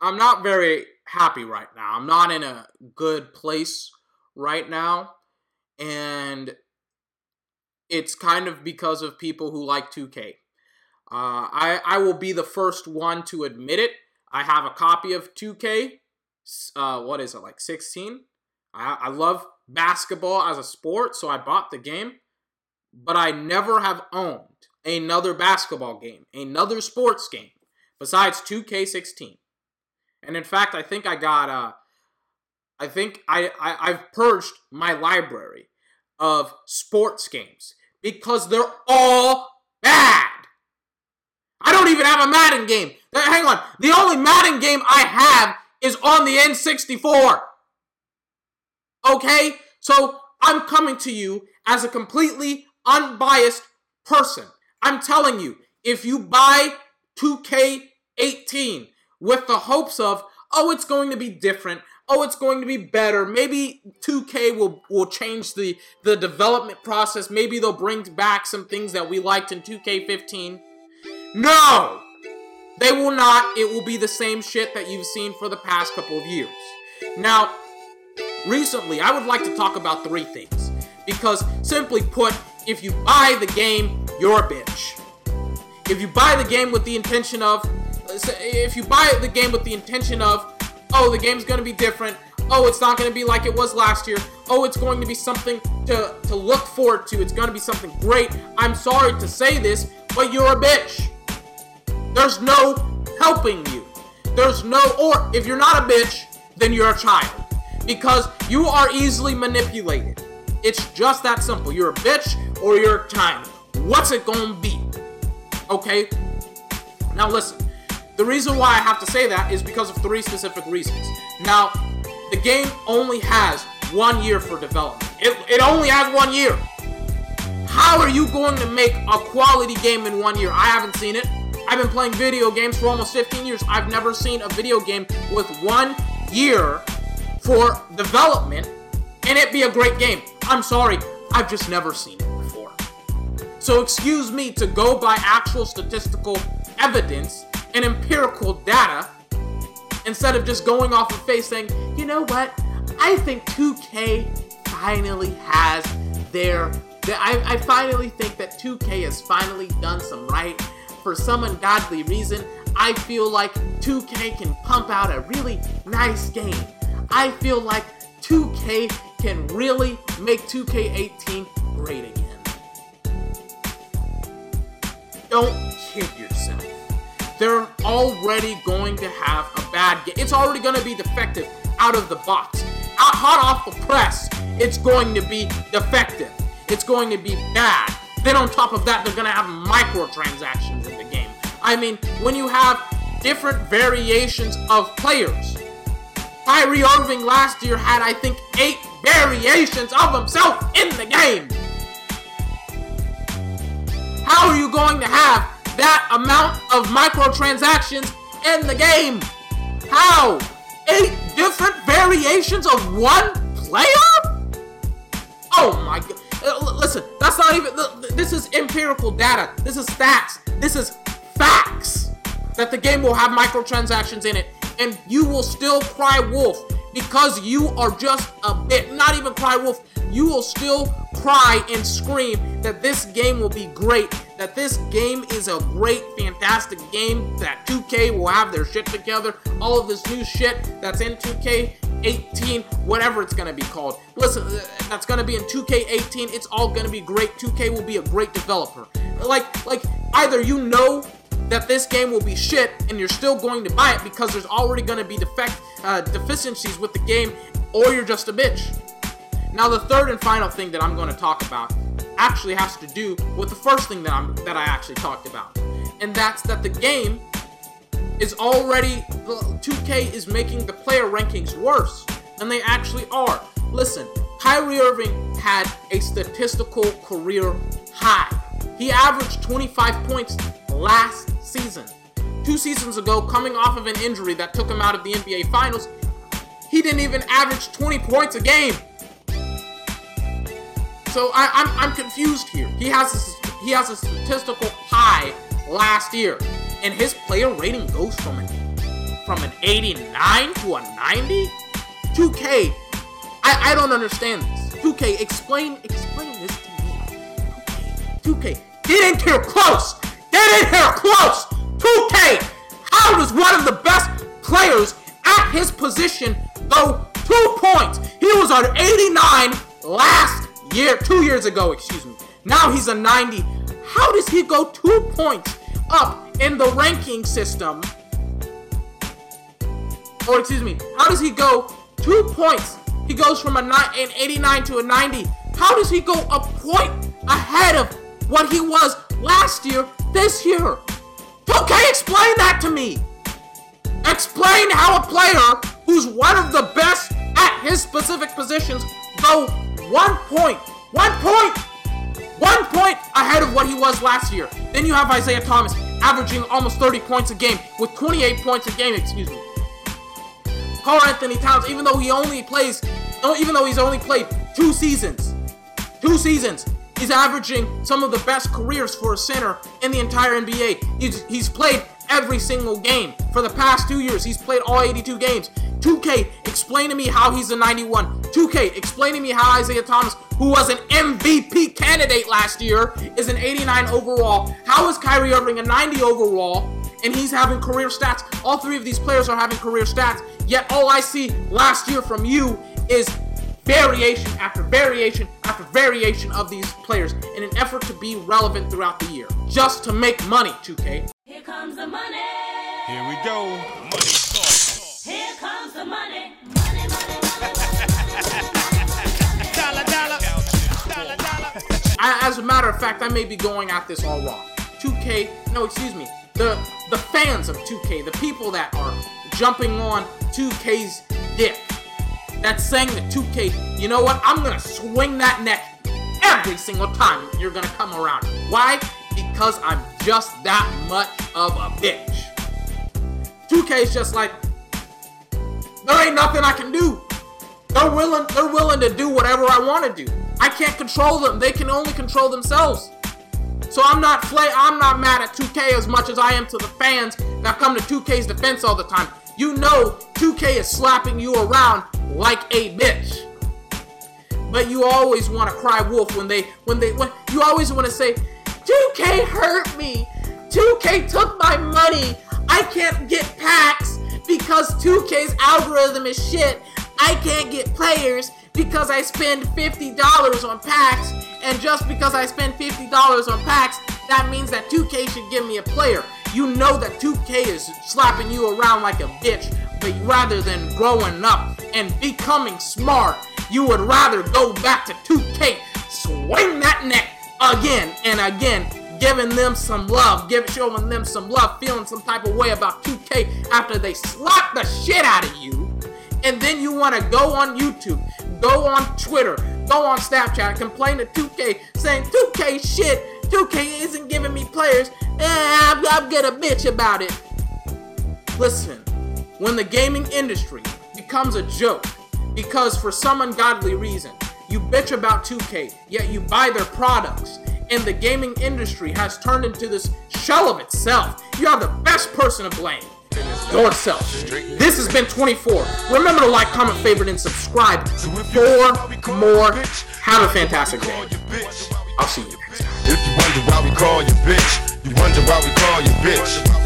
I'm not very happy right now. I'm not in a good place right now. And it's kind of because of people who like 2K. I will be the first one to admit it. I have a copy of 2K. What is it, like 16? I love basketball as a sport, so I bought the game. But I never have owned another basketball game, another sports game, besides 2K16. And in fact, I think I've purged my library of sports games because they're all bad. I don't even have a Madden game. Hang on. The only Madden game I have is on the N64. Okay? So I'm coming to you as a completely unbiased person. I'm telling you, if you buy 2K18 with the hopes of, oh, it's going to be different, oh, it's going to be better, maybe 2K will change the development process, maybe they'll bring back some things that we liked in 2K15. No! They will not. It will be the same shit that you've seen for the past couple of years. Now, recently, I would like to talk about 3 things. Because, simply put, if you buy the game, you're a bitch. If you buy the game with the intention of, oh, the game's gonna be different, oh, it's not gonna be like it was last year, oh, it's going to be something to look forward to, it's gonna be something great, I'm sorry to say this, but you're a bitch. There's no helping you. Or if you're not a bitch, then you're a child. Because you are easily manipulated. It's just that simple. You're a bitch or you're a child. What's it gonna be? Okay? Now listen. The reason why I have to say that is because of 3 specific reasons. Now, the game only has 1 year for development. It only has 1 year. How are you going to make a quality game in 1 year? I haven't seen it. I've been playing video games for almost 15 years. I've never seen a video game with 1 year for development and it be a great game. I'm sorry, I've just never seen it before. So excuse me to go by actual statistical evidence and empirical data instead of just going off of face saying, you know what, I think 2K finally has I finally think that 2K has finally done some right. For some ungodly reason, I feel like 2K can pump out a really nice game. I feel like 2K can really make 2K18 great again. Don't kid yourself. They're already going to have a bad game. It's already going to be defective out of the box. Hot off the press, it's going to be defective. It's going to be bad. Then on top of that, they're going to have microtransactions in the game. I mean, when you have different variations of players. Kyrie Irving last year had, I think, 8 variations of himself in the game. How are you going to have that amount of microtransactions in the game? How? 8 different variations of one player? Oh my god. Listen, that's not even, this is empirical data. This is stats. This is facts. That the game will have microtransactions in it. And you will still cry wolf because you are just a bit, not even cry wolf. You will still cry and scream that this game will be great. That this game is a great, fantastic game. That 2K will have their shit together. All of this new shit that's in 2K18, whatever it's going to be called. Listen, that's going to be in 2K18. It's all going to be great. 2K will be a great developer. Like either you know that this game will be shit and you're still going to buy it because there's already going to be deficiencies with the game, or you're just a bitch. Now the third and final thing that I'm going to talk about actually has to do with the first thing that I actually talked about. And that's that the game is already, 2K is making the player rankings worse than they actually are. Listen, Kyrie Irving had a statistical career high. He averaged 25 points last season. 2 seasons ago, coming off of an injury that took him out of the NBA Finals, he didn't even average 20 points a game. So I'm confused here. He has a statistical high last year, and his player rating goes from from an 89 to a 90? 2K, I don't understand this. 2K, explain this to me. 2K, get in here close! Get in here close! 2K, how does one of the best players at his position go 2 points? He was an 89 last year, 2 years ago, excuse me. Now he's a 90. How does he go 2 points up in the ranking system? Or excuse me, how does he go 2 points? He goes from an 89 to a 90. How does he go a point ahead of what he was last year, this year? 2K, explain that to me. Explain how a player who's one of the best at his specific positions go 1 point ahead of what he was last year. Then you have Isaiah Thomas averaging almost 30 points a game with 28 points a game, excuse me. Karl Anthony Towns, even though he's only played 2 seasons, he's averaging some of the best careers for a center in the entire NBA. He's played every single game for the past 2 years. He's played all 82 games. 2K, explain to me how he's a 91. 2K, explain to me how Isaiah Thomas, who was an MVP candidate last year, is an 89 overall. How is Kyrie Irving a 90 overall, and he's having career stats? All three of these players are having career stats, yet all I see last year from you is variation after variation after variation of these players in an effort to be relevant throughout the year. Just to make money, 2K. Here comes the money. Here we go. Money talk. Here comes the money. Money, money, money. Dollar, dollar. Dollar, dollar. As a matter of fact, I may be going at this all wrong. 2K, no, excuse me. The fans of 2K, the people that are jumping on 2K's dick, that's saying that 2K, you know what, I'm gonna swing that neck every single time you're gonna come around. Why? Because I'm just that much of a bitch. 2K is just like, there ain't nothing I can do. They're willing to do whatever I want to do. I can't control them. They can only control themselves. So I'm not mad at 2K as much as I am to the fans that come to 2K's defense all the time. You know 2K is slapping you around like a bitch. But you always want to cry wolf when you always want to say, 2K hurt me. 2K took my money. I can't get packs because 2K's algorithm is shit. I can't get players because I spend $50 on packs, and just because I spend $50 on packs, that means that 2K should give me a player. You know that 2K is slapping you around like a bitch, but rather than growing up and becoming smart, you would rather go back to 2K, swing that neck again and again, giving them some love, showing them some love, feeling some type of way about 2K after they slap the shit out of you. And then you want to go on YouTube, go on Twitter, go on Snapchat, and complain to 2K, saying 2K shit, 2K isn't giving me players, I'm gonna bitch about it. Listen, when the gaming industry becomes a joke, because for some ungodly reason, you bitch about 2K, yet you buy their products, and the gaming industry has turned into this shell of itself, you are the best person to blame. Yourself. This has been 24. Remember to like, comment, favorite, and subscribe for more. Have a fantastic day. I'll see you next time. If you wonder why we call you bitch, you wonder why we call you bitch.